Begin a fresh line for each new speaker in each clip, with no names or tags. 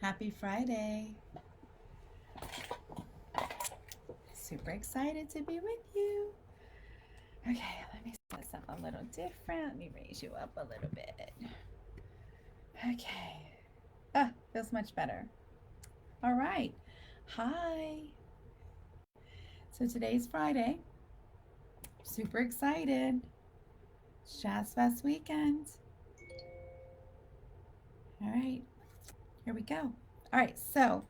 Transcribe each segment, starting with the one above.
Happy Friday. Super excited to be with you. Okay, let me set this up a little different. Let me raise you up a little bit. Okay. Feels much better. All right. Hi. So today's Friday. Super excited. It's Jazz Fest weekend. All right. Here we go. All right. So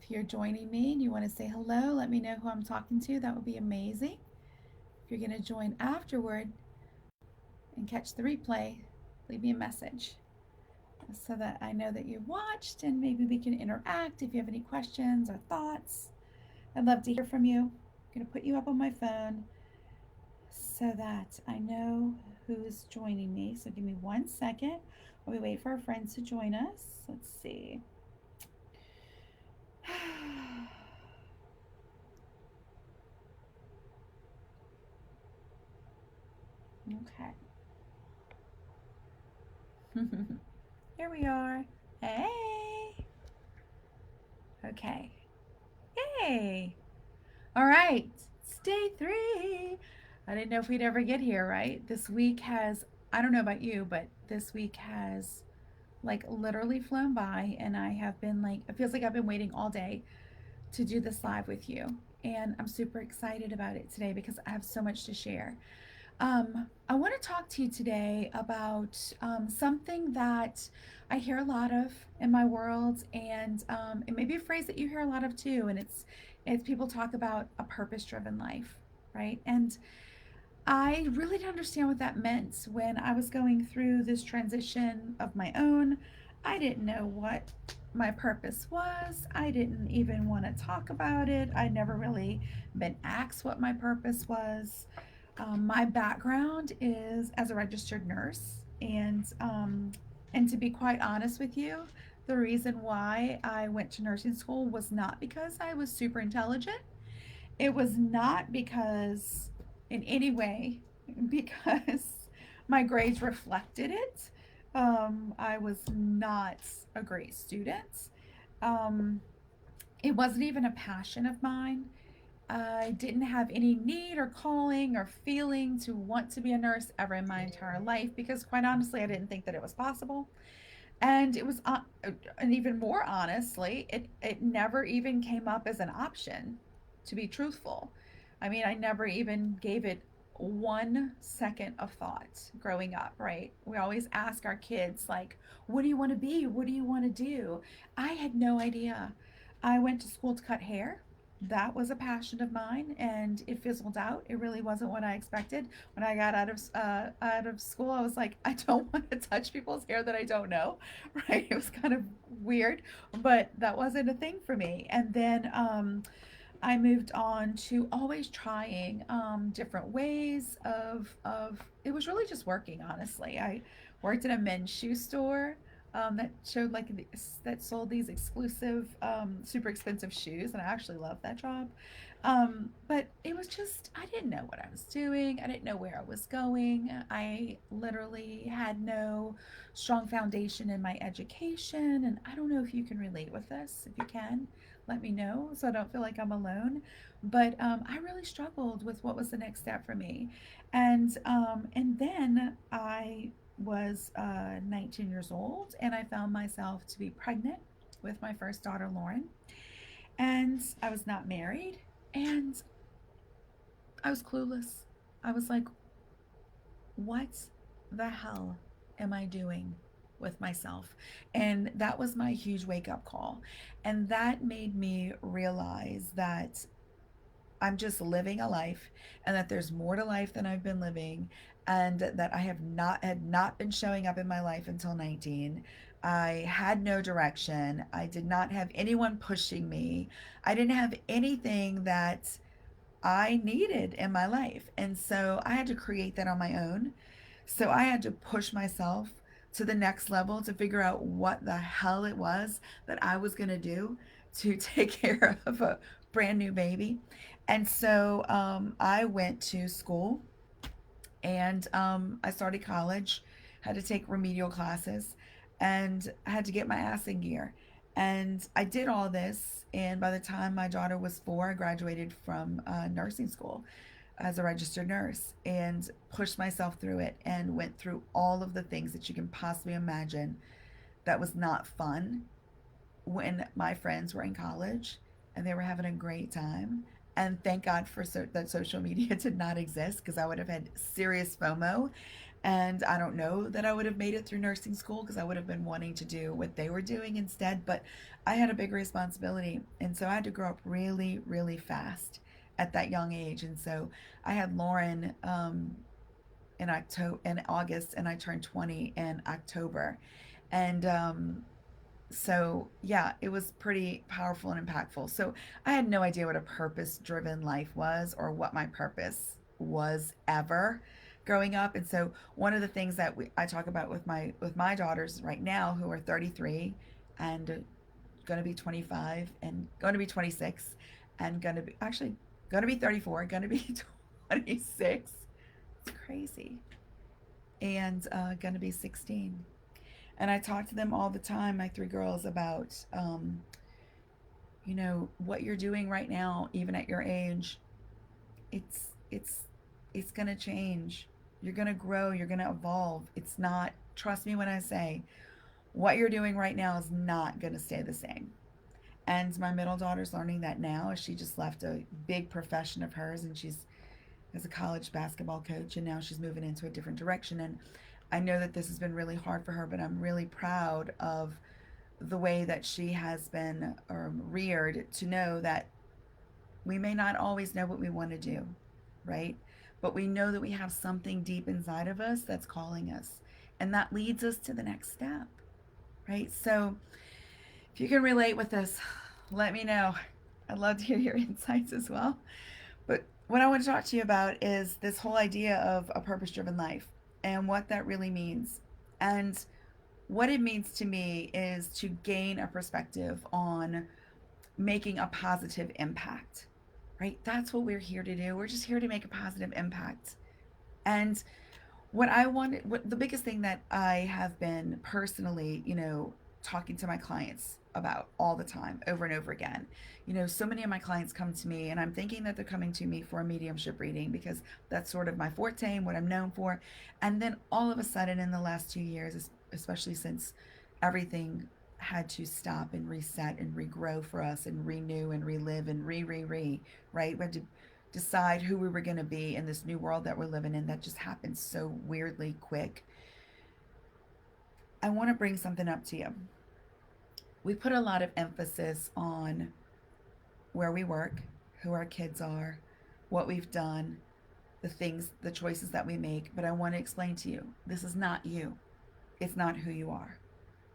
if you're joining me and you want to say hello, let me know who I'm talking to. That would be amazing. If you're going to join afterward, and catch the replay, leave me a message so that I know that you watched and maybe we can interact if you have any questions or thoughts. I'd love to hear from you. I'm going to put you up on my phone so that I know who's joining me. So give me 1 second while we wait for our friends to join us. Let's see. Okay. Here we are. Hey. Okay. Yay. All right, it's day 3. I didn't know if we'd ever get here, right? This week has, I don't know about you, but this week has like literally flown by, and I have been like, it feels like I've been waiting all day to do this live with you. And I'm super excited about it today because I have so much to share. I want to talk to you today about something that I hear a lot of in my world, and it may be a phrase that you hear a lot of too. And it's people talk about a purpose-driven life, right? And I really didn't understand what that meant when I was going through this transition of my own. I didn't know what my purpose was. I didn't even want to talk about it. I'd never really been asked what my purpose was. My background is as a registered nurse, and to be quite honest with you, the reason why I went to nursing school was not because I was super intelligent. It was not because, in any way, because my grades reflected it. I was not a great student. Um, it wasn't even a passion of mine. I didn't have any need or calling or feeling to want to be a nurse ever in my entire life because, quite honestly, I didn't think that it was possible. And it was, and even more honestly, it never even came up as an option, to be truthful. I mean, I never even gave it 1 second of thought growing up, right? We always ask our kids, like, what do you want to be? What do you want to do? I had no idea. I went to school to cut hair. That was a passion of mine, and it fizzled out. It really wasn't what I expected. When I got out of school, I was like, I don't want to touch people's hair that I don't know, right? It was kind of weird, but that wasn't a thing for me. And then I moved on to always trying different ways of it was really just working, honestly. I worked in a men's shoe store that showed like that sold these exclusive super expensive shoes, and I actually loved that job. But it was just, I didn't know what I was doing. I didn't know where I was going. I literally had no strong foundation in my education, and I don't know if you can relate with this. If you can, let me know so I don't feel like I'm alone. But I really struggled with what was the next step for me, and then I was 19 years old, and I found myself to be pregnant with my first daughter, Lauren, and I was not married, and I was clueless. I was like, what the hell am I doing with myself? And that was my huge wake up call. And that made me realize that I'm just living a life, and that there's more to life than I've been living, and that I had not been showing up in my life until 19. I had no direction. I did not have anyone pushing me. I didn't have anything that I needed in my life. And so I had to create that on my own. So I had to push myself to the next level to figure out what the hell it was that I was going to do to take care of a brand new baby. And so I went to school, and I started college, had to take remedial classes, and I had to get my ass in gear. And I did all this, and by the time my daughter was 4, I graduated from nursing school as a registered nurse and pushed myself through it and went through all of the things that you can possibly imagine that was not fun when my friends were in college and they were having a great time. And thank God for that social media did not exist, because I would have had serious FOMO. And I don't know that I would have made it through nursing school, because I would have been wanting to do what they were doing instead. But I had a big responsibility. And so I had to grow up really, really fast at that young age. And so I had Lauren in August, and I turned 20 in October. And so yeah, it was pretty powerful and impactful. So I had no idea what a purpose driven life was, or what my purpose was ever growing up. And so one of the things that I talk about with my daughters right now, who are 33 and going to be 25 and going to be 26 and going to be 34, going to be 26. It's crazy. And going to be 16. And I talk to them all the time, my 3 girls, about, what you're doing right now, even at your age. It's it's it's gonna change. You're gonna grow. You're gonna evolve. It's not. Trust me when I say, what you're doing right now is not gonna stay the same. And my middle daughter's learning that now. She just left a big profession of hers, and she's as a college basketball coach, and now she's moving into a different direction. And I know that this has been really hard for her, but I'm really proud of the way that she has been reared to know that we may not always know what we want to do, right? But we know that we have something deep inside of us that's calling us. And that leads us to the next step, right? So if you can relate with this, let me know. I'd love to hear your insights as well. But what I want to talk to you about is this whole idea of a purpose driven life and what that really means. And what it means to me is to gain a perspective on making a positive impact, right? That's what we're here to do. We're just here to make a positive impact. And what the biggest thing that I have been personally, talking to my clients about all the time, over and over again. So many of my clients come to me, and I'm thinking that they're coming to me for a mediumship reading, because that's sort of my forte and what I'm known for. And then all of a sudden, in the last 2 years, especially since everything had to stop and reset and regrow for us and renew and relive and right? We had to decide who we were going to be in this new world that we're living in that just happened so weirdly quick. I want to bring something up to you. We put a lot of emphasis on where we work, who our kids are, what we've done, the choices that we make. But I want to explain to you, this is not you. It's not who you are.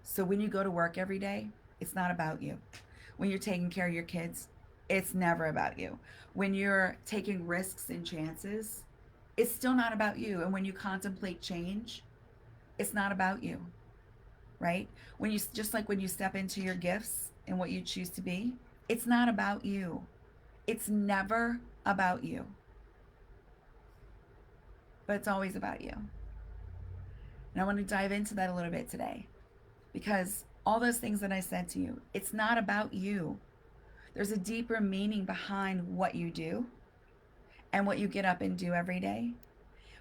So when you go to work every day, it's not about you. When you're taking care of your kids, it's never about you. When you're taking risks and chances, it's still not about you. And when you contemplate change, it's not about you, right? Just like when you step into your gifts and what you choose to be, it's not about you. It's never about you. But it's always about you. And I want to dive into that a little bit today, because all those things that I said to you, it's not about you. There's a deeper meaning behind what you do and what you get up and do every day.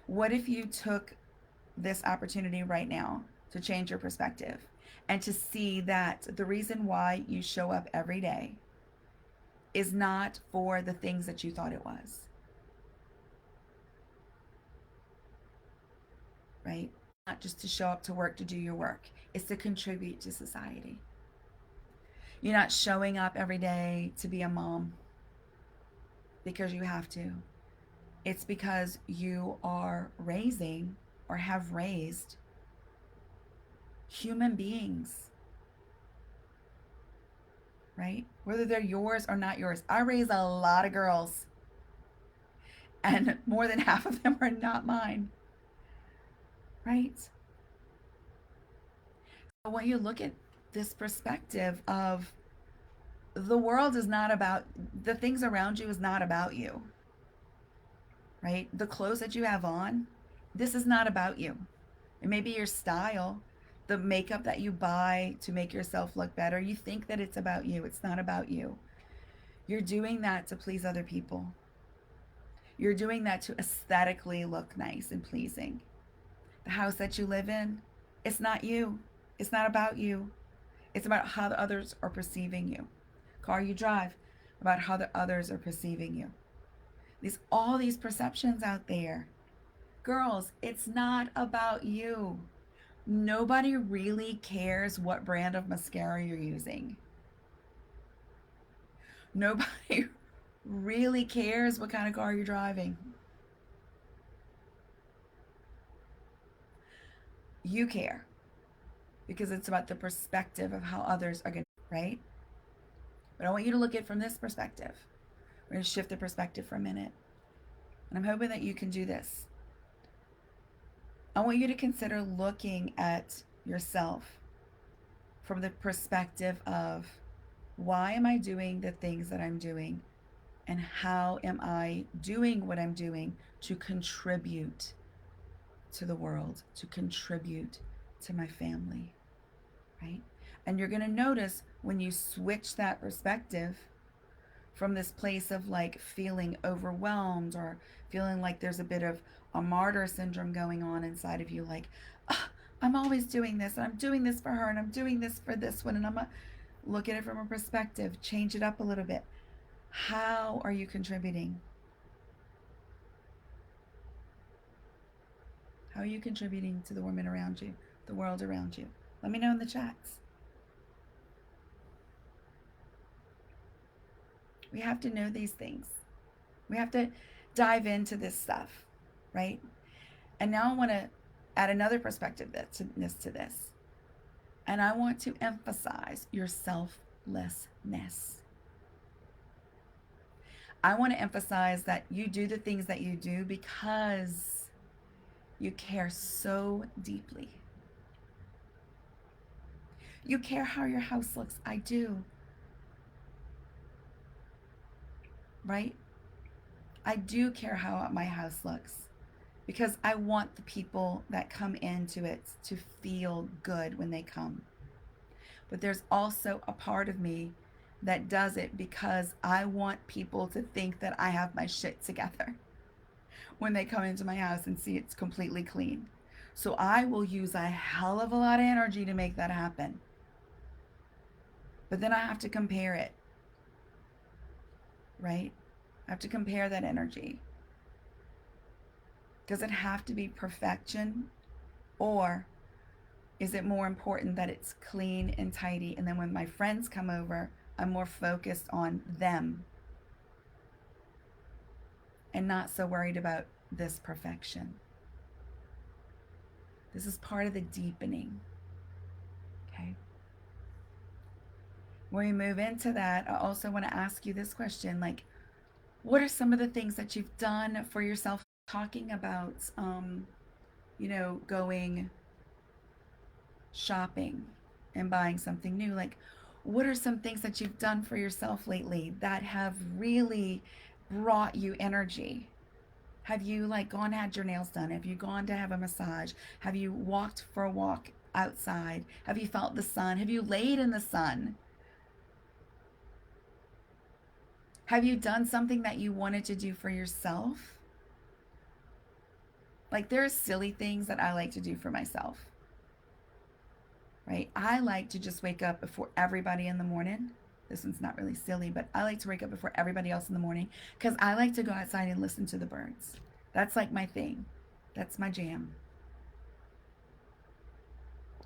What if you took this opportunity right now to change your perspective and to see that the reason why you show up every day is not for the things that you thought it was, right? Not just to show up to work to do your work, it's to contribute to society. You're not showing up every day to be a mom because you have to. It's because you are raising or have raised human beings, right? Whether they're yours or not yours. I raise a lot of girls, and more than half of them are not mine, right? I want you to look at this perspective of the world is not about, the things around you is not about you, right? The clothes that you have on, this is not about you. It may be your style, the makeup that you buy to make yourself look better, you think that it's about you. It's not about you. You're doing that to please other people. You're doing that to aesthetically look nice and pleasing. The house that you live in, it's not you. It's not about you. It's about how the others are perceiving you. Car you drive, about how the others are perceiving you. All these perceptions out there. Girls, it's not about you. Nobody really cares what brand of mascara you're using. Nobody really cares what kind of car you're driving. You care because it's about the perspective of how others are going to, right? But I want you to look at it from this perspective. We're going to shift the perspective for a minute. And I'm hoping that you can do this. I want you to consider looking at yourself from the perspective of, why am I doing the things that I'm doing? And how am I doing what I'm doing to contribute to the world, to contribute to my family, right? And you're going to notice when you switch that perspective from this place of like feeling overwhelmed or feeling like there's a bit of a martyr syndrome going on inside of you, like, oh, I'm always doing this, and I'm doing this for her, and I'm doing this for this one, and look at it from a perspective, change it up a little bit. How are you contributing? How are you contributing to the women around you, the world around you? Let me know in the chats. We have to know these things. We have to dive into this stuff, right? And now I want to add another perspective to this. And I want to emphasize your selflessness. I want to emphasize that you do the things that you do because you care so deeply. You care how your house looks. I do. Right? I do care how my house looks because I want the people that come into it to feel good when they come. But there's also a part of me that does it because I want people to think that I have my shit together when they come into my house and see it's completely clean. So I will use a hell of a lot of energy to make that happen. But then I have to compare it, right? I have to compare that energy. Does it have to be perfection, or is it more important that it's clean and tidy, and then when my friends come over, I'm more focused on them and not so worried about this perfection? This is part of the deepening, okay? When we move into that, I also want to ask you this question, like, what are some of the things that you've done for yourself? Talking about, going shopping and buying something new. Like, what are some things that you've done for yourself lately that have really brought you energy? Have you gone had your nails done? Have you gone to have a massage? Have you walked for a walk outside? Have you felt the sun? Have you laid in the sun? Have you done something that you wanted to do for yourself? Like, there are silly things that I like to do for myself, right? I like to just wake up before everybody in the morning. This one's not really silly, but I like to wake up before everybody else in the morning because I like to go outside and listen to the birds. That's like my thing. That's my jam.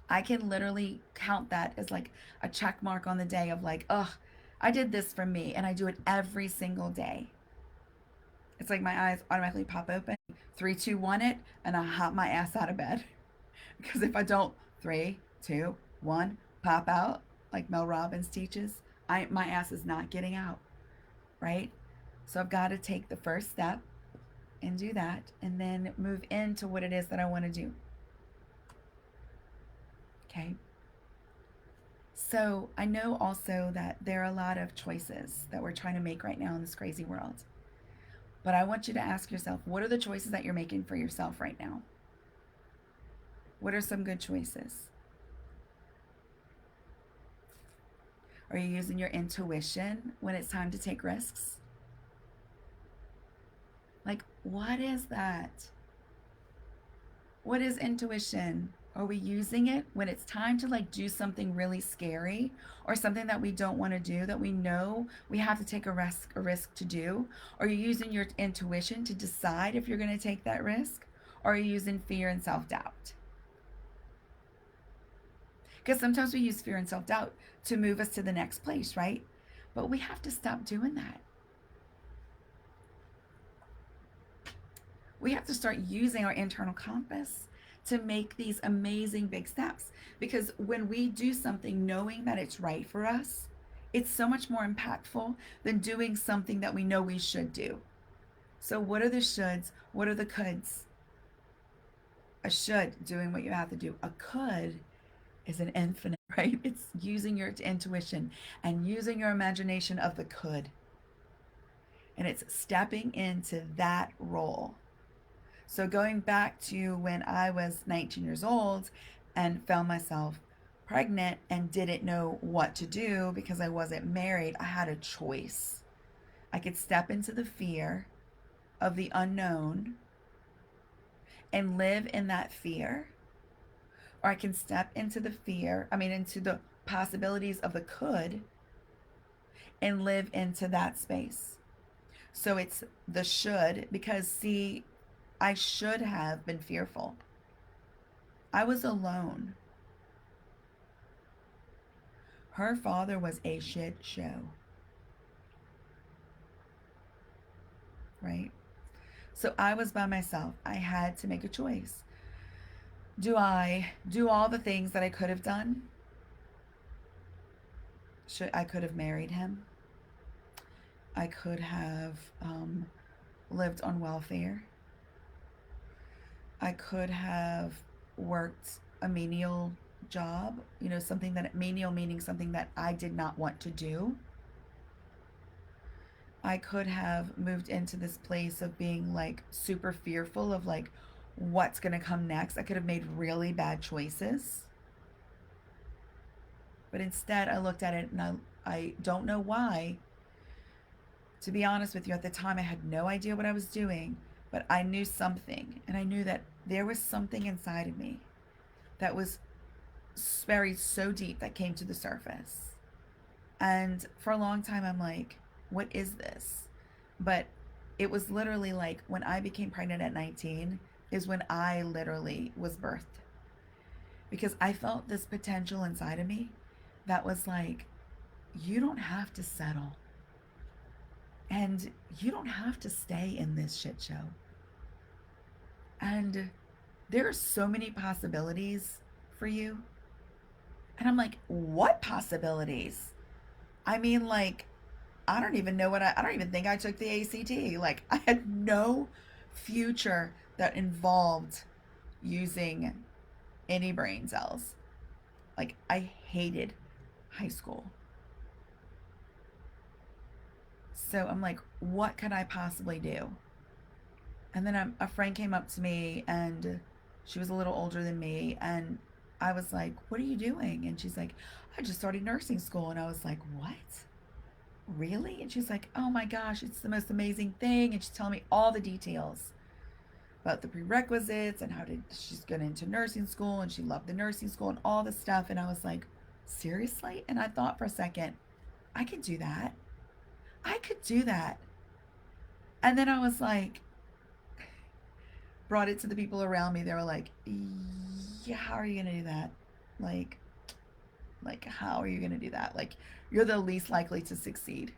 I can literally count that as like a check mark on the day of like, oh, I did this for me, and I do it every single day. It's like my eyes automatically pop open. 3, 2, 1 it, and I hop my ass out of bed. Because if I don't, 3, 2, 1, pop out, like Mel Robbins teaches, my ass is not getting out, right? So I've got to take the first step and do that, and then move into what it is that I want to do. Okay? So I know also that there are a lot of choices that we're trying to make right now in this crazy world. But I want you to ask yourself, what are the choices that you're making for yourself right now? What are some good choices? Are you using your intuition when it's time to take risks? Like, what is that? What is intuition? Are we using it when it's time to like do something really scary or something that we don't want to do, that we know we have to take a risk to do? Are you using your intuition to decide if you're going to take that risk? Or are you using fear and self-doubt? Because sometimes we use fear and self-doubt to move us to the next place, right? But we have to stop doing that. We have to start using our internal compass to make these amazing big steps. Because when we do something knowing that it's right for us, it's so much more impactful than doing something that we know we should do. So, what are the shoulds? What are the coulds? A should, doing what you have to do. A could is an infinite, right? It's using your intuition and using your imagination of the could. And it's stepping into that role. So going back to when I was 19 years old and found myself pregnant and didn't know what to do because I wasn't married, I had a choice. I could step into the fear of the unknown and live in that fear, or I can step into the into the possibilities of the could and live into that space. So it's the should, because see, I should have been fearful. I was alone. Her father was a shit show, right? So I was by myself. I had to make a choice. Do I do all the things that I could have done? I could have married him. I could have lived on welfare. I could have worked a menial job, something that menial meaning something that I did not want to do. I could have moved into this place of being like super fearful of like what's going to come next. I could have made really bad choices. But instead, I looked at it and I don't know why. To be honest with you, at the time, I had no idea what I was doing, but I knew something. And I knew that there was something inside of me that was buried so deep that came to the surface. And for a long time, I'm like, what is this? But it was literally like when I became pregnant at 19 is when I literally was birthed. Because I felt this potential inside of me that was like, you don't have to settle. And you don't have to stay in this shit show. And there are so many possibilities for you. And I'm like, what possibilities? I mean, like, I don't even know I don't even think I took the ACT. Like, I had no future that involved using any brain cells. Like, I hated high school. So I'm like, what could I possibly do? And then a friend came up to me and she was a little older than me. And I was like, what are you doing? And she's like, I just started nursing school. And I was like, what? Really? And she's like, oh my gosh, it's the most amazing thing. And she's telling me all the details about the prerequisites and she's going into nursing school and she loved the nursing school and all this stuff. And I was like, seriously? And I thought for a second, I could do that. I could do that. And then I was like, brought it to the people around me. They were like, yeah, how are you going to do that? Like, how are you going to do that? Like, you're the least likely to succeed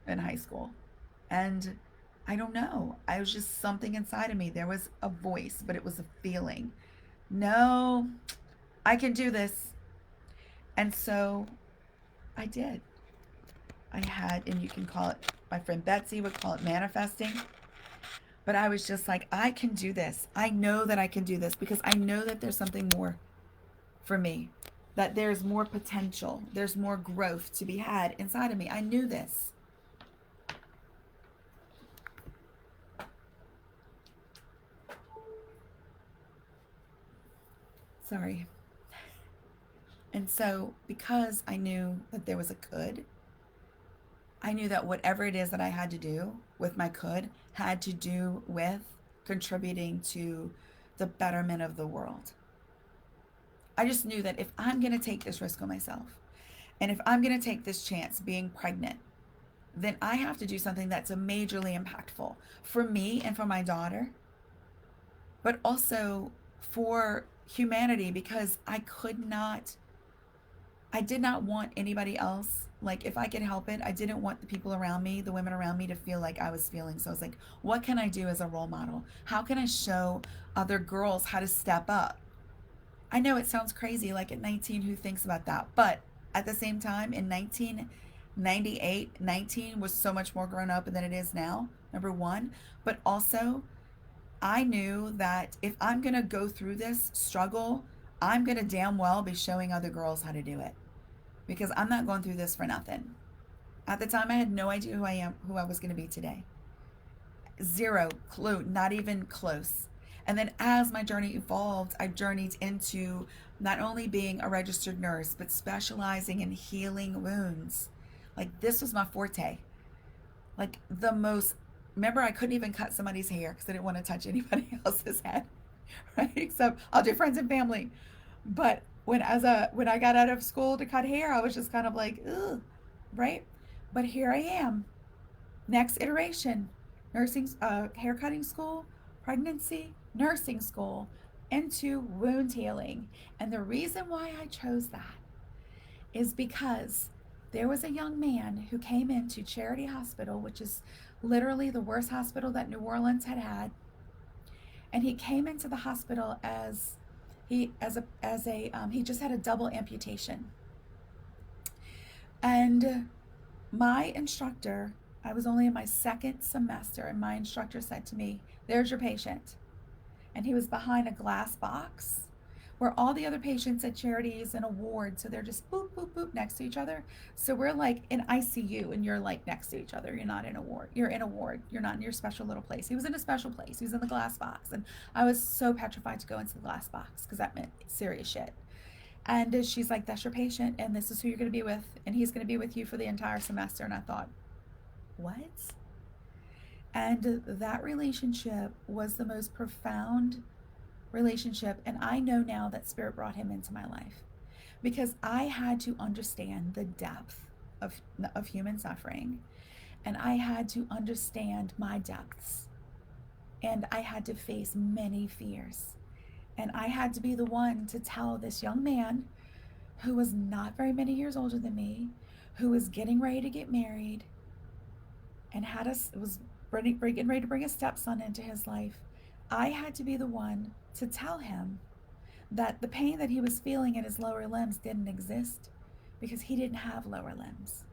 in high school. And I don't know. I was just something inside of me. There was a voice, but it was a feeling. No, I can do this. And so I did. And you can call it, my friend Betsy would call it manifesting. But I was just like, I can do this. I know that I can do this because I know that there's something more for me, that there's more potential. There's more growth to be had inside of me. I knew this. Sorry. And so, because I knew that there was a could, I knew that whatever it is that I had to do with my could had to do with contributing to the betterment of the world. I just knew that if I'm going to take this risk on myself, and if I'm going to take this chance being pregnant, then I have to do something that's majorly impactful for me and for my daughter, but also for humanity, because I did not want anybody else. Like, if I could help it, I didn't want the people around me, the women around me, to feel like I was feeling. So I was like, what can I do as a role model? How can I show other girls how to step up? I know it sounds crazy, like at 19, who thinks about that? But at the same time, in 1998, 19 was so much more grown up than it is now, number one. But also, I knew that if I'm going to go through this struggle, I'm going to damn well be showing other girls how to do it, because I'm not going through this for nothing. At the time, I had no idea who I was going to be today. Zero clue, not even close. And then as my journey evolved, I journeyed into not only being a registered nurse, but specializing in healing wounds. Like, this was my forte. Like, the most, remember, I couldn't even cut somebody's hair because I didn't want to touch anybody else's head, right? Except I'll do friends and family. But when I got out of school to cut hair, I was just kind of like, ugh, right? But here I am, next iteration, nursing, hair cutting school, pregnancy, nursing school, into wound healing. And the reason why I chose that is because there was a young man who came into Charity Hospital, which is literally the worst hospital that New Orleans had had. And he came into the hospital as he just had a double amputation. And my instructor, I was only in my second semester, and my instructor said to me, "There's your patient." And he was behind a glass box where all the other patients at Charities and a ward, so they're just boop, boop, boop next to each other. So we're like in ICU, and you're like next to each other. You're not in a ward. You're in a ward. You're not in your special little place. He was in a special place. He was in the glass box. And I was so petrified to go into the glass box because that meant serious shit. And she's like, "That's your patient, and this is who you're going to be with, and he's going to be with you for the entire semester." And I thought, what? And that relationship was the most profound relationship. And I know now that Spirit brought him into my life because I had to understand the depth of human suffering, and I had to understand my depths, and I had to face many fears. And I had to be the one to tell this young man who was not very many years older than me, who was getting ready to get married, and was getting ready to bring a stepson into his life. I had to be the one to tell him that the pain that he was feeling in his lower limbs didn't exist, because he didn't have lower limbs.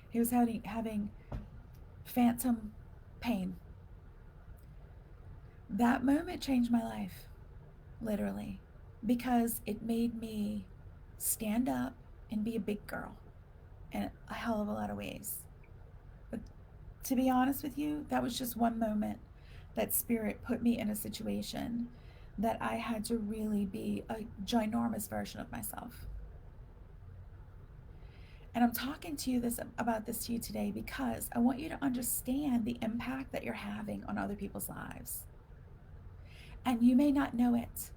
He was having phantom pain. That moment changed my life, literally, because it made me stand up and be a big girl in a hell of a lot of ways. But to be honest with you, that was just one moment that Spirit put me in a situation that I had to really be a ginormous version of myself. And I'm talking to you about this to you today because I want you to understand the impact that you're having on other people's lives. And you may not know it,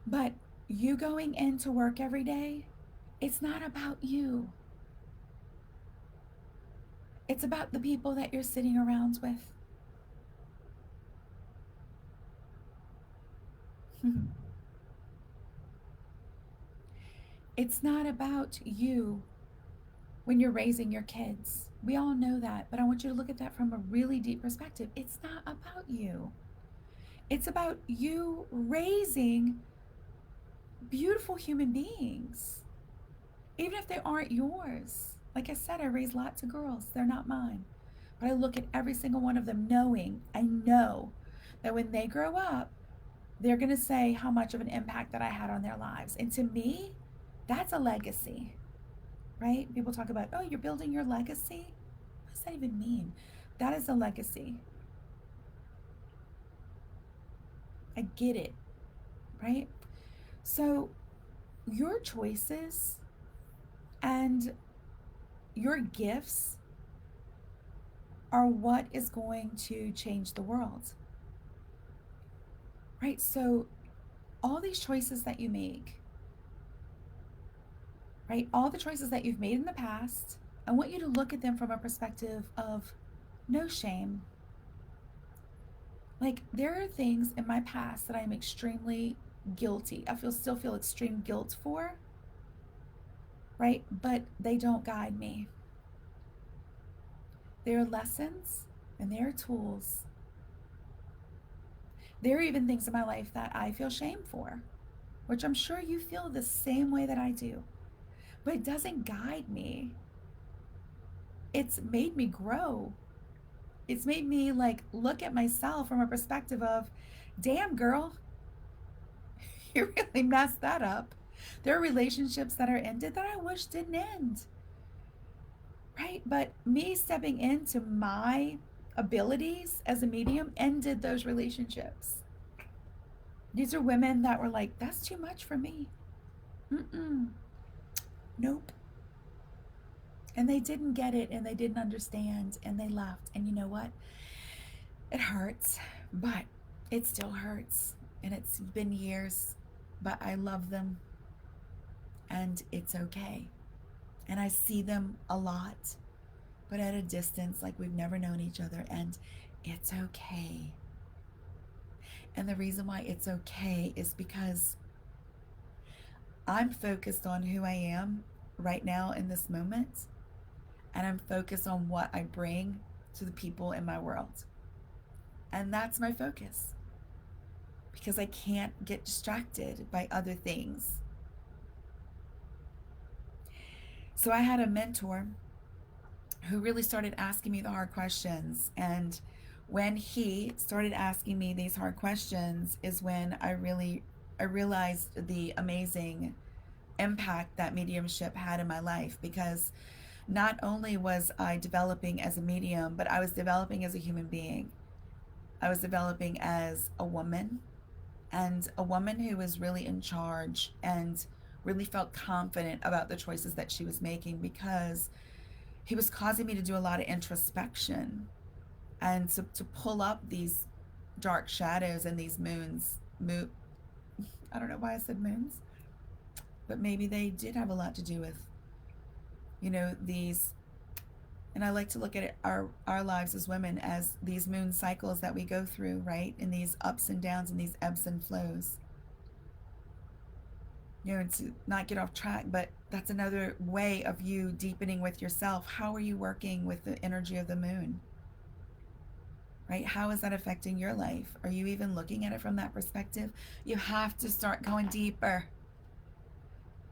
but you going into work every day, it's not about you. It's about the people that you're sitting around with. It's not about you when you're raising your kids. We all know that, but I want you to look at that from a really deep perspective. It's not about you. It's about you raising beautiful human beings, even if they aren't yours. Like I said, I raise lots of girls. They're not mine. But I look at every single one of them knowing, I know that when they grow up, they're going to say how much of an impact that I had on their lives. And to me, that's a legacy, right? People talk about, oh, you're building your legacy. What does that even mean? That is a legacy. I get it. right? So your choices and your gifts are what is going to change the world, right? So all these choices that you make, right? All the choices that you've made in the past, I want you to look at them from a perspective of no shame. Like, there are things in my past that I am extremely guilty. Still feel extreme guilt for, right? But they don't guide me. There are lessons and there are tools. There are even things in my life that I feel shame for, which I'm sure you feel the same way that I do. But it doesn't guide me. It's made me grow. It's made me like look at myself from a perspective of, damn girl, you really messed that up. There are relationships that are ended that I wish didn't end, right? But me stepping into my abilities as a medium ended those relationships. These are women that were like, that's too much for me. Mm-mm. Nope. And they didn't get it and they didn't understand and they left. And you know what? It hurts, but it still hurts. And it's been years, but I love them and it's okay. And I see them a lot, but at a distance, like we've never known each other, and it's okay. And the reason why it's okay is because I'm focused on who I am right now in this moment, and I'm focused on what I bring to the people in my world. And that's my focus because I can't get distracted by other things. So I had a mentor who really started asking me the hard questions. And when he started asking me these hard questions is when I realized the amazing impact that mediumship had in my life, because not only was I developing as a medium, but I was developing as a human being. I was developing as a woman, and a woman who was really in charge and really felt confident about the choices that she was making, because he was causing me to do a lot of introspection and to pull up these dark shadows and these I don't know why I said moons, but maybe they did have a lot to do with, these. And I like to look at our lives as women as these moon cycles that we go through, right? In these ups and downs and these ebbs and flows. And to not get off track, but that's another way of you deepening with yourself. How are you working with the energy of the moon? Right? How is that affecting your life? Are you even looking at it from that perspective? You have to start going deeper.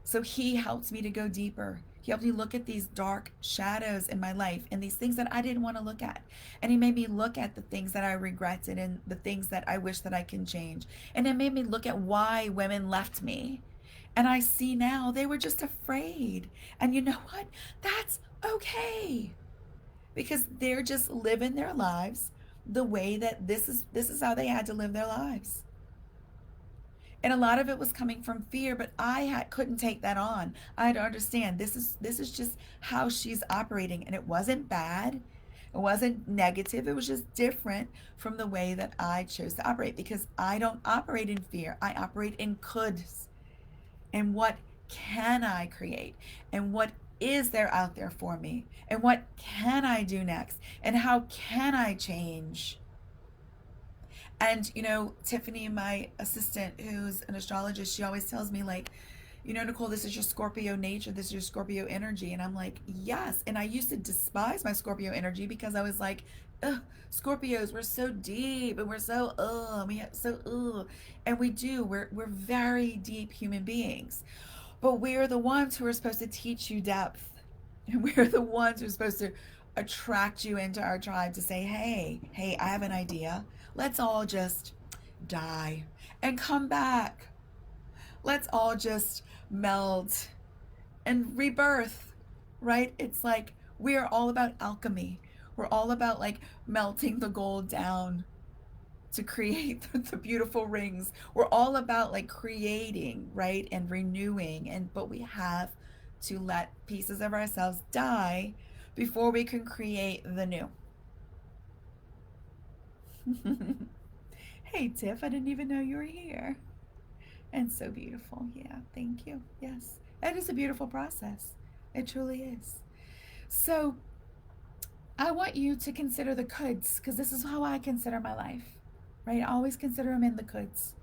So he helped me to go deeper. He helped me look at these dark shadows in my life and these things that I didn't want to look at. And he made me look at the things that I regretted and the things that I wish that I can change. And it made me look at why women left me. And I see now they were just afraid. And you know what? That's okay. Because they're just living their lives the way that this is how they had to live their lives. And a lot of it was coming from fear, but couldn't take that on. I had to understand this is just how she's operating, and it wasn't bad. It wasn't negative. It was just different from the way that I chose to operate, because I don't operate in fear. I operate in coulds. And what can I create? And what is there out there for me? And what can I do next? And how can I change? And, Tiffany, my assistant, who's an astrologist, she always tells me, like, Nicole, this is your Scorpio nature. This is your Scorpio energy. And I'm like, yes. And I used to despise my Scorpio energy because I was like, ugh, Scorpios, we're so deep and we're so, and we do. We're very deep human beings. But we're the ones who are supposed to teach you depth. And we're the ones who are supposed to attract you into our tribe to say, hey, I have an idea. Let's all just die and come back. Let's all just melt and rebirth, right? It's like we are all about alchemy. We're all about like melting the gold down to create the beautiful rings. We're all about like creating, right? And renewing. But we have to let pieces of ourselves die before we can create the new. Hey, Tiff, I didn't even know you were here. And so beautiful. Yeah, thank you. Yes, it is a beautiful process. It truly is. So, I want you to consider the coulds because this is how I consider my life, right? I always consider them in the coulds.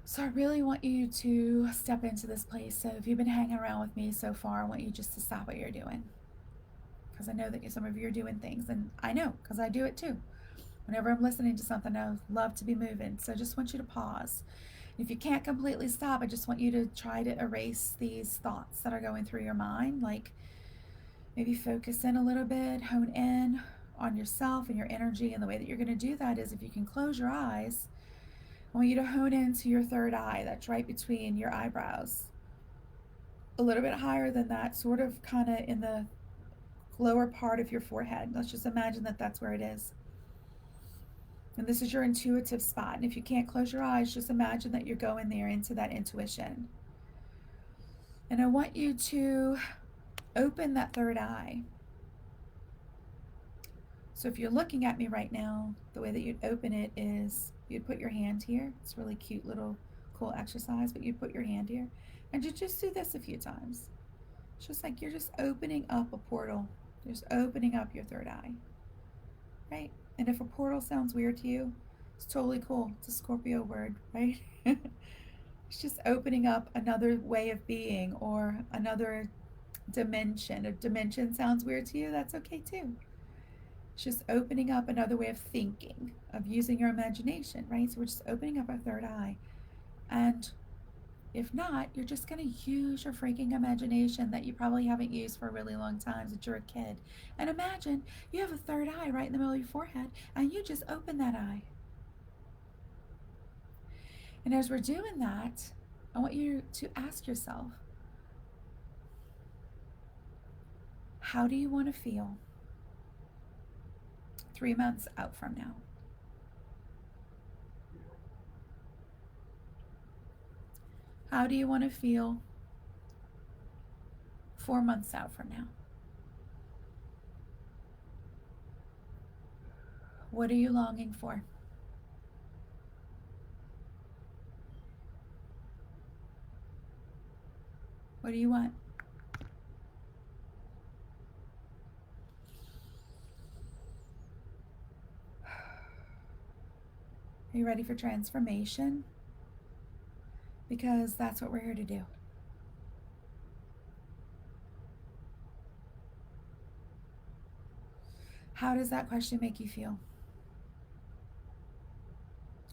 So, I really want you to step into this place. So, if you've been hanging around with me so far, I want you just to stop what you're doing because I know that some of you are doing things, and I know because I do it too. Whenever I'm listening to something, I love to be moving. So, I just want you to pause. If you can't completely stop, I just want you to try to erase these thoughts that are going through your mind. Like maybe focus in a little bit, hone in on yourself and your energy. And the way that you're going to do that is if you can close your eyes, I want you to hone into your third eye that's right between your eyebrows. A little bit higher than that, sort of kind of in the lower part of your forehead. Let's just imagine that that's where it is. And this is your intuitive spot. And if you can't close your eyes, just imagine that you're going there into that intuition. And I want you to open that third eye. So if you're looking at me right now, the way that you'd open it is you'd put your hand here. It's a really cute little cool exercise, but you'd put your hand here. And you just do this a few times. It's just like you're just opening up a portal. You're just opening up your third eye. Right? And if a portal sounds weird to you, it's totally cool. It's a Scorpio word, right? It's just opening up another way of being or another dimension. If dimension sounds weird to you, that's okay too. It's just opening up another way of thinking, of using your imagination, right? So we're just opening up our third eye. And if not, you're just going to use your freaking imagination that you probably haven't used for a really long time since you're a kid. And imagine you have a third eye right in the middle of your forehead and you just open that eye. And as we're doing that, I want you to ask yourself, how do you want to feel 3 months out from now? How do you want to feel 4 months out from now? What are you longing for? What do you want? Are you ready for transformation? Because that's what we're here to do. How does that question make you feel?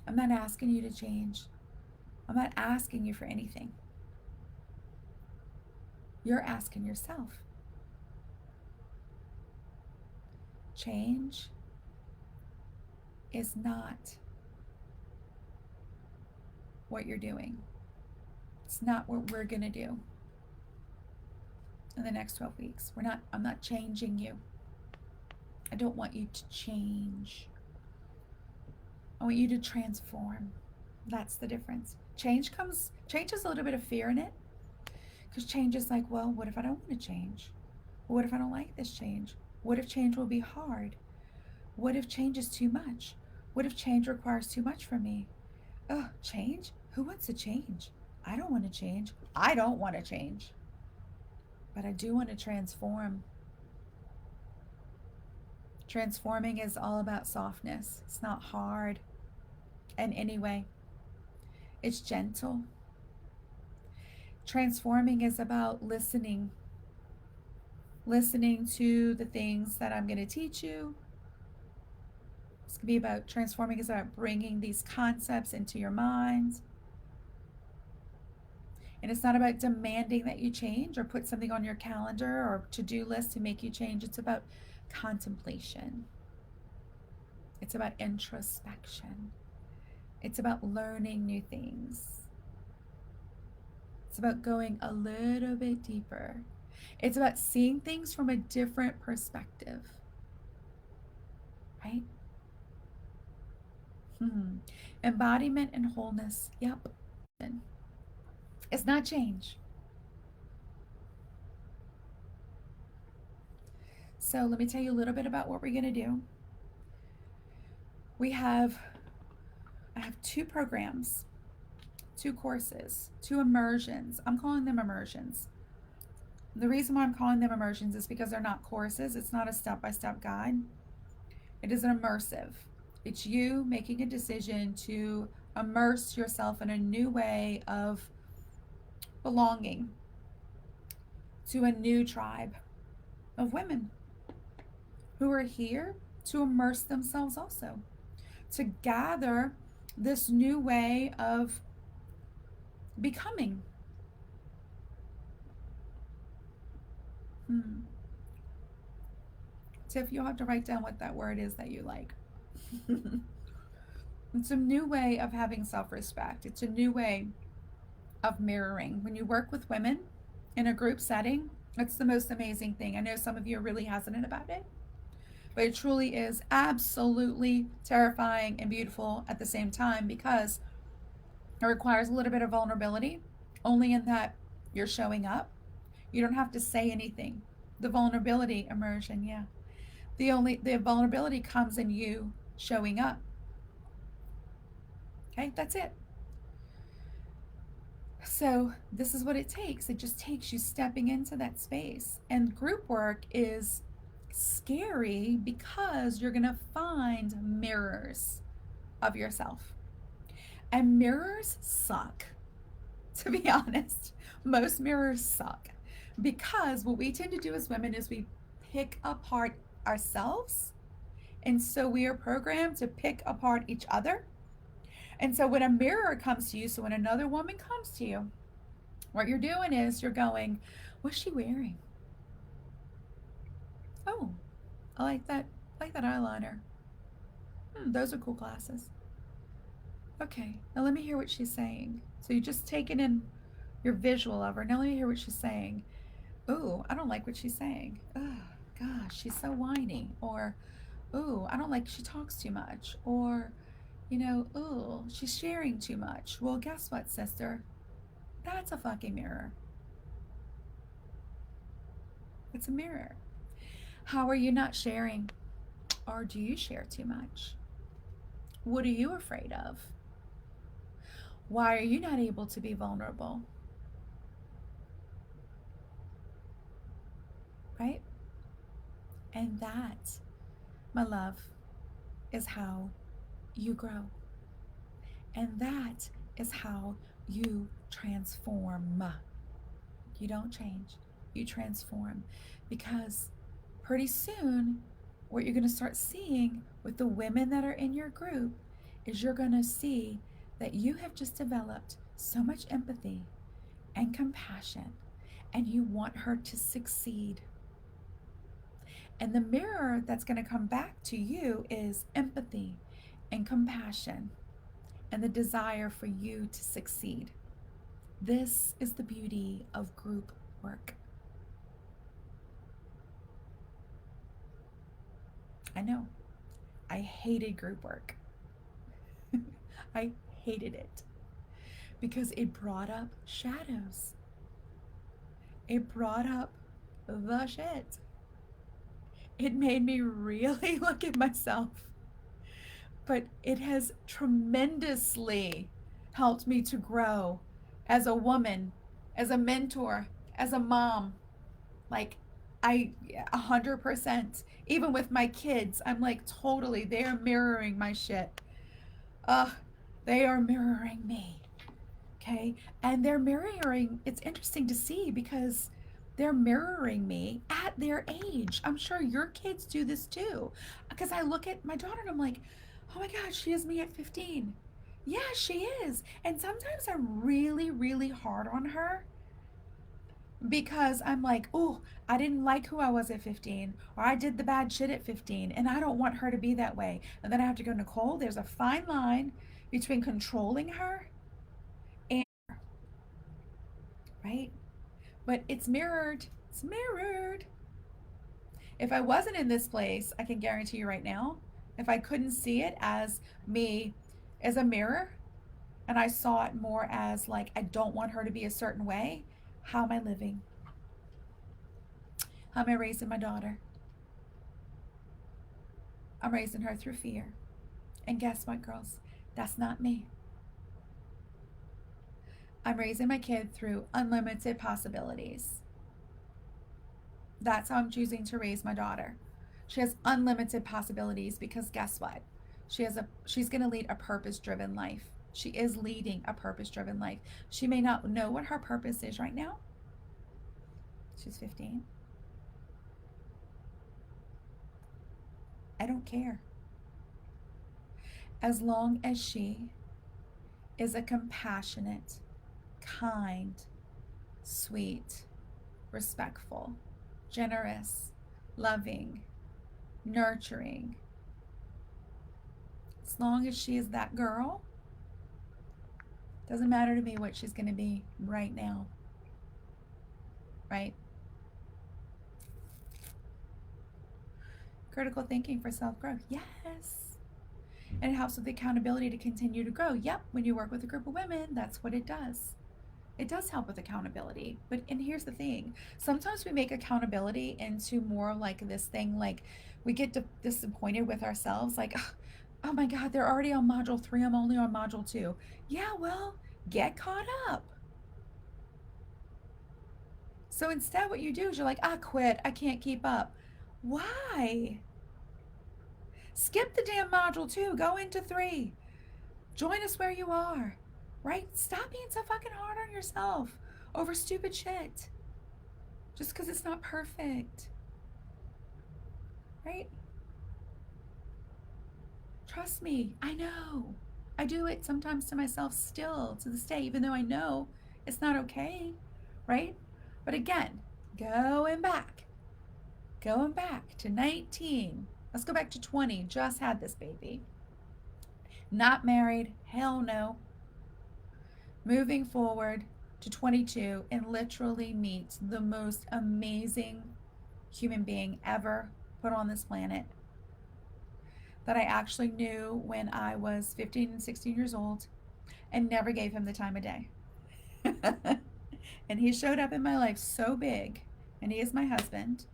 I'm not asking you to change. I'm not asking you for anything. You're asking yourself. Change is not what you're doing. It's not what we're going to do in the next 12 weeks. I'm not changing you. I don't want you to change. I want you to transform. That's the difference. Change has a little bit of fear in it. Because change is like, well, what if I don't want to change? What if I don't like this change? What if change will be hard? What if change is too much? What if change requires too much from me? Oh, change? Who wants to change? I don't want to change. I don't want to change. But I do want to transform. Transforming is all about softness. It's not hard in any way. It's gentle. Transforming is about listening to the things that I'm going to teach you. It's going to be about transforming is about bringing these concepts into your mind. And it's not about demanding that you change or put something on your calendar or to-do list to make you change. It's about contemplation. It's about introspection. It's about learning new things. It's about going a little bit deeper. It's about seeing things from a different perspective, right? Hmm. Embodiment and wholeness. Yep. It's not change. So let me tell you a little bit about what we're going to do. We have, I have two programs, two courses, two immersions. I'm calling them immersions. The reason why I'm calling them immersions is because they're not courses. It's not a step by step guide. It is an immersive. It's you making a decision to immerse yourself in a new way of belonging to a new tribe of women who are here to immerse themselves also, to gather this new way of becoming. Hmm. Tiff, you'll have to write down what that word is that you like. It's a new way of having self respect. It's a new way of mirroring. When you work with women in a group setting, it's the most amazing thing. I know some of you are really hesitant about it, but it truly is absolutely terrifying and beautiful at the same time because it requires a little bit of vulnerability, only in that you're showing up. You don't have to say anything. The vulnerability immersion, yeah. The vulnerability comes in you showing up. Okay, that's it. So this is what it takes. It just takes you stepping into that space. And group work is scary because you're going to find mirrors of yourself. And mirrors suck, to be honest. Most mirrors suck because what we tend to do as women is we pick apart ourselves. And so we are programmed to pick apart each other. And so when a mirror comes to you, so when another woman comes to you, what you're doing is you're going, what's she wearing? Oh, I like that. I like that eyeliner. Those are cool glasses. Okay, now let me hear what she's saying. So you just taking in your visual of her. Now let me hear what she's saying. Ooh, I don't like what she's saying. Oh, gosh, she's so whiny. Or, ooh, I don't like she talks too much. Or, ooh, she's sharing too much. Well, guess what, sister? That's a fucking mirror. It's a mirror. How are you not sharing? Or do you share too much? What are you afraid of? Why are you not able to be vulnerable? Right? And that, my love, is how you grow. And that is how you transform. You don't change, you transform. Because pretty soon, what you're going to start seeing with the women that are in your group is you're going to see that you have just developed so much empathy and compassion, and you want her to succeed. And the mirror that's going to come back to you is empathy and compassion and the desire for you to succeed. This is the beauty of group work. I know. I hated group work. I hated it because it brought up shadows. It brought up the shit. It made me really look at myself. But it has tremendously helped me to grow as a woman, as a mentor, as a mom. Like, 100%. Even with my kids, I'm like, totally, they are mirroring my shit. Ugh, they are mirroring me. Okay. And they're mirroring, it's interesting to see because they're mirroring me at their age. I'm sure your kids do this too. Because I look at my daughter and I'm like, oh my God, she is me at 15. Yeah, she is. And sometimes I'm really, really hard on her because I'm like, oh, I didn't like who I was at 15, or I did the bad shit at 15, and I don't want her to be that way. And then I have to go, Nicole, there's a fine line between controlling her and, right? But it's mirrored. It's mirrored. If I wasn't in this place, I can guarantee you right now, if I couldn't see it as me as a mirror, and I saw it more as like, I don't want her to be a certain way. How am I living? How am I raising my daughter? I'm raising her through fear. And guess what, girls? That's not me. I'm raising my kid through unlimited possibilities. That's how I'm choosing to raise my daughter. She has unlimited possibilities because guess what? She's going to lead a purpose-driven life. She is leading a purpose-driven life. She may not know what her purpose is right now. She's 15. I don't care. As long as she is a compassionate, kind, sweet, respectful, generous, loving, nurturing. As long as she is that girl, doesn't matter to me what she's going to be right now. Right? Critical thinking for self growth. Yes. And it helps with the accountability to continue to grow. Yep. When you work with a group of women, that's what it does. It does help with accountability. And here's the thing, sometimes we make accountability into more like this thing, like we get disappointed with ourselves, like, oh my God, they're already on module 3, I'm only on module 2. Yeah, well, get caught up. So instead, what you do is you're like, quit, I can't keep up. Why? Skip the damn module 2, go into 3. Join us where you are, right? Stop being so fucking hard on yourself over stupid shit just because it's not perfect, right? Trust me, I know. I do it sometimes to myself still to this day, even though I know it's not okay, right? But again, going back to 19. Let's go back to 20. Just had this baby. Not married. Hell no. Moving forward to 22 and literally meet the most amazing human being ever put on this planet that I actually knew when I was 15 and 16 years old and never gave him the time of day. And he showed up in my life so big, and he is my husband,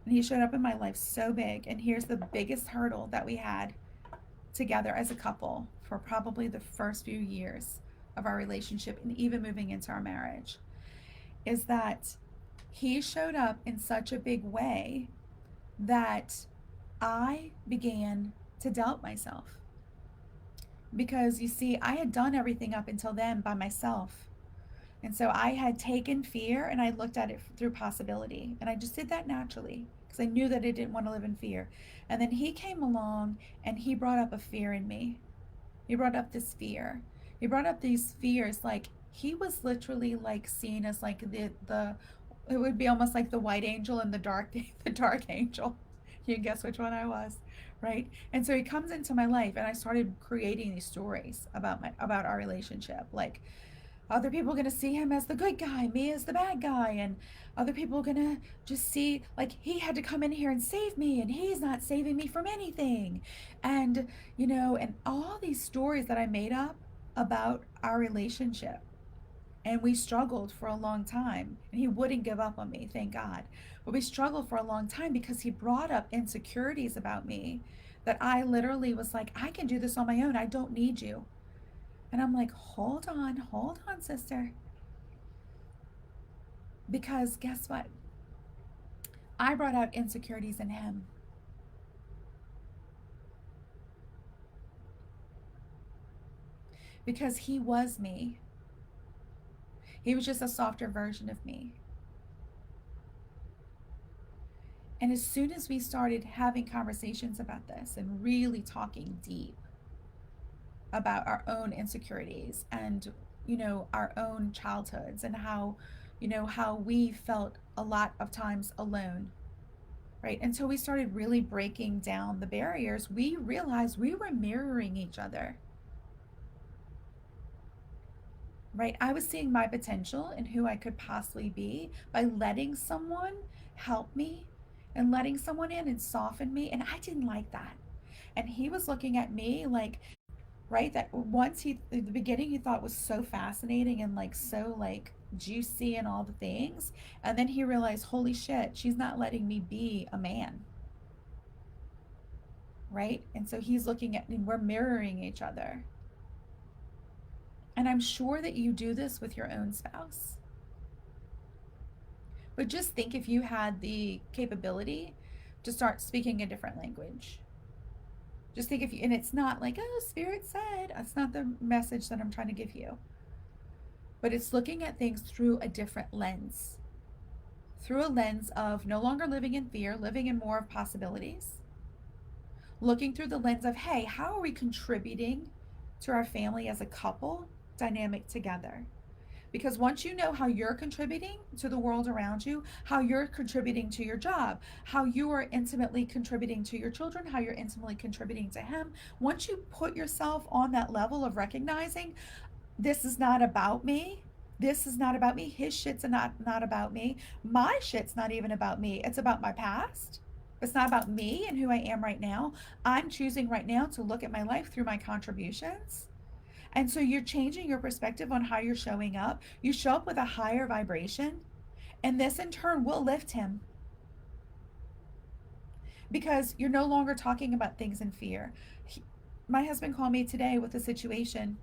and he showed up in my life so big. And here's the biggest hurdle that we had together as a couple for probably the first few years of our relationship and even moving into our marriage is that he showed up in such a big way that I began to doubt myself. Because you see, I had done everything up until then by myself. And so I had taken fear and I looked at it through possibility. And I just did that naturally because I knew that I didn't want to live in fear. And then he came along and he brought up a fear in me. He brought up this fear. He brought up these fears, like he was literally like seen as like the it would be almost like the white angel and the dark angel. You can guess which one I was, right? And so he comes into my life and I started creating these stories about our relationship. Like other people are going to see him as the good guy, me as the bad guy, and other people are going to just see like he had to come in here and save me and he's not saving me from anything. And, and all these stories that I made up about our relationship. And we struggled for a long time. And he wouldn't give up on me, thank God. But we struggled for a long time because he brought up insecurities about me that I literally was like, I can do this on my own. I don't need you. And I'm like, hold on, sister. Because guess what? I brought out insecurities in him. Because he was me. He was just a softer version of me. And as soon as we started having conversations about this and really talking deep about our own insecurities and, our own childhoods and how we felt a lot of times alone, right? Until we started really breaking down the barriers, we realized we were mirroring each other, right? I was seeing my potential and who I could possibly be by letting someone help me and letting someone in and soften me. And I didn't like that. And he was looking at me like, right? That once he, in the beginning, he thought was so fascinating and like so like juicy and all the things. And then he realized, holy shit, she's not letting me be a man, right? And so he's looking at, and we're mirroring each other. And I'm sure that you do this with your own spouse. But just think if you had the capability to start speaking a different language. Just think if you, and it's not like, oh, Spirit said, that's not the message that I'm trying to give you. But it's looking at things through a different lens, through a lens of no longer living in fear, living in more of possibilities, looking through the lens of, hey, how are we contributing to our family as a couple dynamic together? Because once you know how you're contributing to the world around you, how you're contributing to your job, how you are intimately contributing to your children, how you're intimately contributing to him, once you put yourself on that level of recognizing this is not about me. This is not about me. His shit's not about me. My shit's not even about me. It's about my past. It's not about me and who I am right now. I'm choosing right now to look at my life through my contributions. And so you're changing your perspective on how you're showing up. You show up with a higher vibration, and this in turn will lift him because you're no longer talking about things in fear. My husband called me today with a situation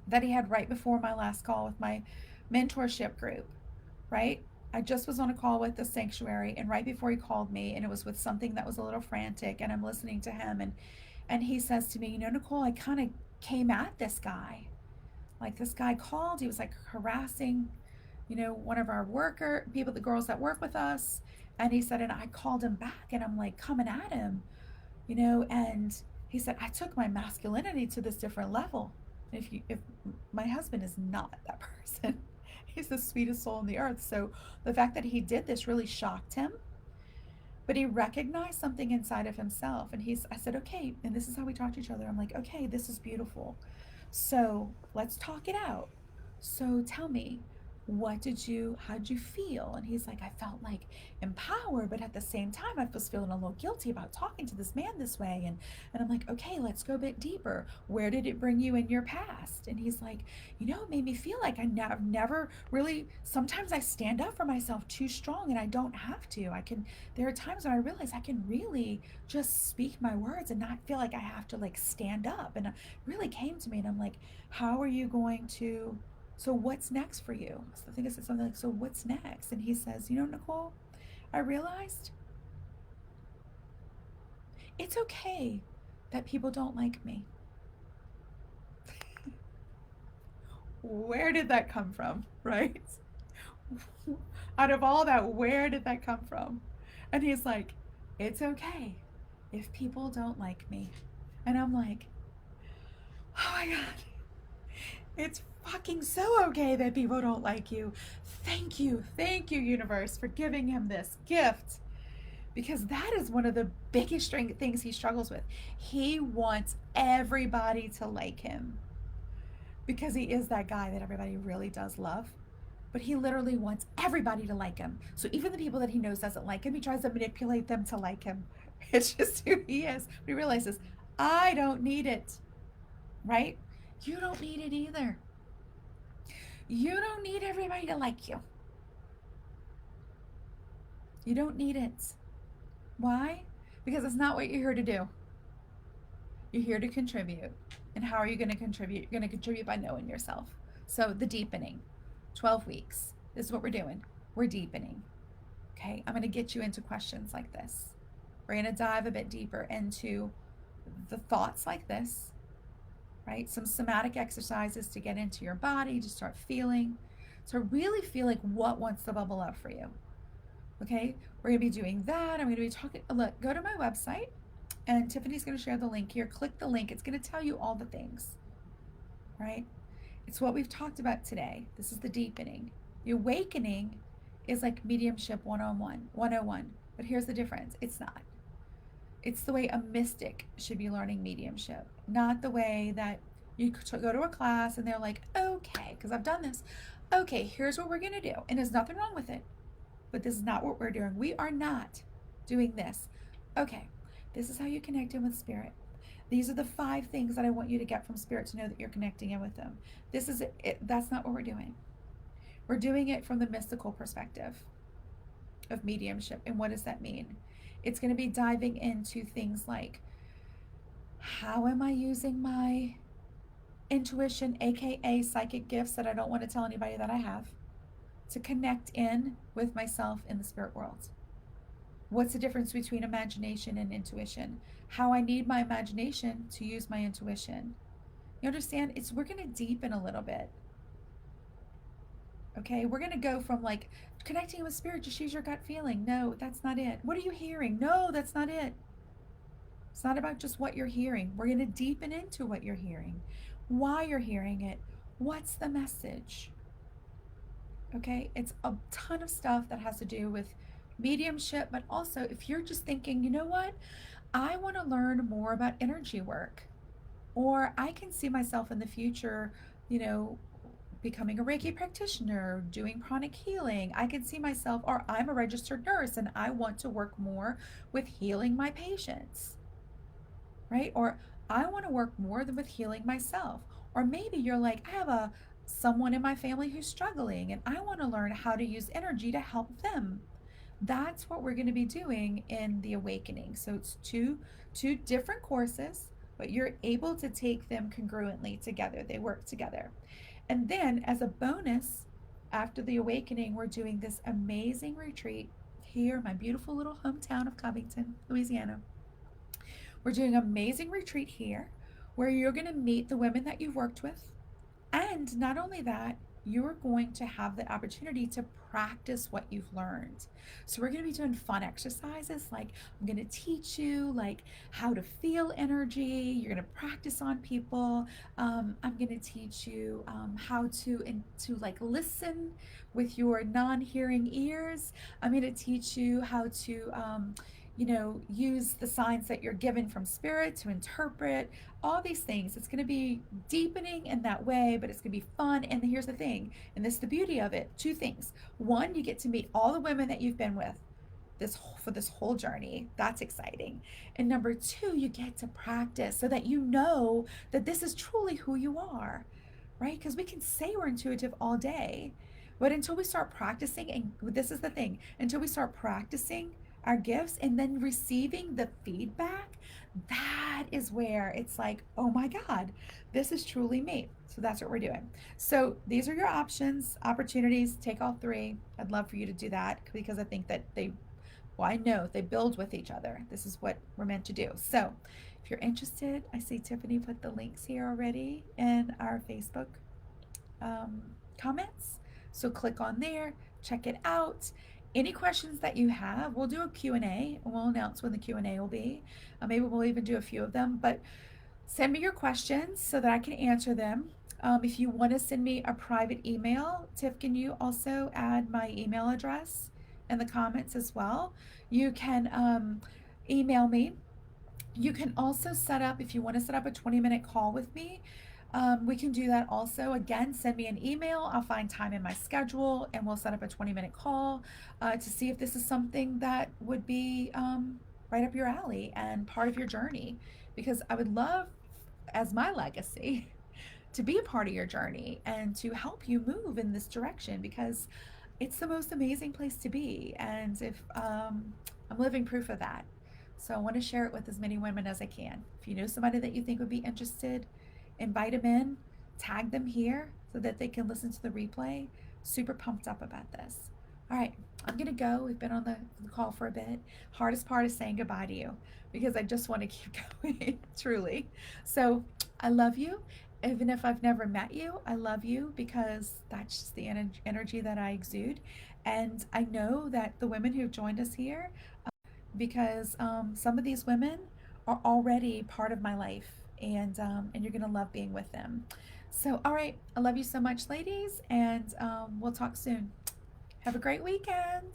that he had right before my last call with my mentorship group, right? I just was on a call with the sanctuary, and right before he called me, and it was with something that was a little frantic, and I'm listening to him, and he says to me, you know, Nicole, I kind of came at this guy. Like this guy called, he was like harassing, you know, one of our worker people, the girls that work with us, and he said, and I called him back, and I'm like coming at him, you know, and he said, I took my masculinity to this different level. If my husband is not that person, he's the sweetest soul on the earth. So the fact that he did this really shocked him, but he recognized something inside of himself. And I said, okay, and this is how we talk to each other. I'm like, okay, this is beautiful. So let's talk it out. So tell me, how did you feel? And he's like, I felt like empowered, but at the same time, I was feeling a little guilty about talking to this man this way. And I'm like, okay, let's go a bit deeper. Where did it bring you in your past? And he's like, you know, it made me feel like I've never really, sometimes I stand up for myself too strong and I don't have to. There are times when I realize I can really just speak my words and not feel like I have to like stand up. And it really came to me, and I'm like, how are you going to, so what's next for you? So I think I said something like, so what's next? And he says, you know, Nicole, I realized it's okay that people don't like me. Where did that come from, right? Out of all that, where did that come from? And he's like, it's okay if people don't like me. And I'm like, oh my God, it's fucking so okay that people don't like you. Thank you, universe, for giving him this gift. Because that is one of the biggest things he struggles with. He wants everybody to like him because he is that guy that everybody really does love. But he literally wants everybody to like him. So even the people that he knows doesn't like him, he tries to manipulate them to like him. It's just who he is. But he realizes, I don't need it, right? You don't need it either. You don't need everybody to like you. You don't need it. Why? Because it's not what you're here to do. You're here to contribute. And how are you going to contribute? You're going to contribute by knowing yourself. So the deepening, 12 weeks. This is what we're doing. We're deepening. Okay, I'm going to get you into questions like this. We're going to dive a bit deeper into the thoughts like this, right? Some somatic exercises to get into your body, to start feeling, to really feel like what wants to bubble up for you. Okay, we're going to be doing that. I'm going to be talking, look, go to my website, and Tiffany's going to share the link here. Click the link. It's going to tell you all the things, right? It's what we've talked about today. This is the deepening. The awakening is like mediumship 101. But here's the difference. It's not. It's the way a mystic should be learning mediumship, not the way that you go to a class and they're like, okay, because I've done this. Okay, here's what we're going to do. And there's nothing wrong with it. But this is not what we're doing. We are not doing this. Okay, this is how you connect in with spirit. These are the 5 things that I want you to get from Spirit to know that you're connecting in with them. This is it. That's not what we're doing. We're doing it from the mystical perspective of mediumship. And what does that mean? It's going to be diving into things like, how am I using my intuition, aka psychic gifts that I don't want to tell anybody that I have, to connect in with myself in the spirit world? What's the difference between imagination and intuition? How I need my imagination to use my intuition. You understand? We're going to deepen a little bit. Okay, we're going to go from like connecting with spirit, just use your gut feeling. No, that's not it. What are you hearing? No, that's not it. It's not about just what you're hearing. We're going to deepen into what you're hearing, why you're hearing it, what's the message. Okay, it's a ton of stuff that has to do with mediumship, but also if you're just thinking, you know what, I want to learn more about energy work, or I can see myself in the future, you know, becoming a Reiki practitioner, doing pranic healing. I can see myself, or I'm a registered nurse and I want to work more with healing my patients, right? Or I want to work more with healing myself. Or maybe you're like, I have someone in my family who's struggling and I want to learn how to use energy to help them. That's what we're going to be doing in the awakening. So it's two different courses, but you're able to take them congruently together. They work together. And then as a bonus, after the awakening, we're doing this amazing retreat here in my beautiful little hometown of Covington, Louisiana. We're doing an amazing retreat here where you're going to meet the women that you've worked with. And not only that, you're going to have the opportunity to practice what you've learned. So we're going to be doing fun exercises, like I'm going to teach you like how to feel energy. You're going to practice on people. I'm going to teach you how to like listen with your non-hearing ears. I'm going to teach you how to use the signs that you're given from spirit to interpret all these things. It's going to be deepening in that way, but it's going to be fun. And here's the thing, and this is the beauty of it: 2 things. One, you get to meet all the women that you've been with for this whole journey. That's exciting. And number 2, you get to practice so that you know that this is truly who you are, right? Because we can say we're intuitive all day, but until we start practicing, and this is the thing, until we start practicing our gifts and then receiving the feedback, that is where it's like, oh my God, this is truly me. So that's what we're doing. So these are your opportunities. Take all 3. I'd love for you to do that because I think that I know they build with each other. This is what we're meant to do. So if you're interested, I see Tiffany put the links here already in our Facebook comments. So click on there, check it out. Any questions that you have, we'll do a Q&A, and we'll announce when the Q&A will be. Maybe we'll even do a few of them, but send me your questions so that I can answer them. If you want to send me a private email, Tiff, can you also add my email address in the comments as well? You can email me. You can also set up, if you want to set up a 20-minute call with me, we can do that also. Again, send me an email. I'll find time in my schedule and we'll set up a 20-minute call to see if this is something that would be right up your alley and part of your journey. Because I would love, as my legacy, to be a part of your journey and to help you move in this direction, because it's the most amazing place to be. And if I'm living proof of that. So I want to share it with as many women as I can. If you know somebody that you think would be interested, invite them in, tag them here so that they can listen to the replay. Super pumped up about this. All right, I'm going to go. We've been on the call for a bit. Hardest part is saying goodbye to you because I just want to keep going, truly. So I love you. Even if I've never met you, I love you because that's just the energy that I exude. And I know that the women who've joined us here, because some of these women are already part of my life, and you're gonna love being with them. So, all right, I love you so much, ladies, and we'll talk soon. Have a great weekend.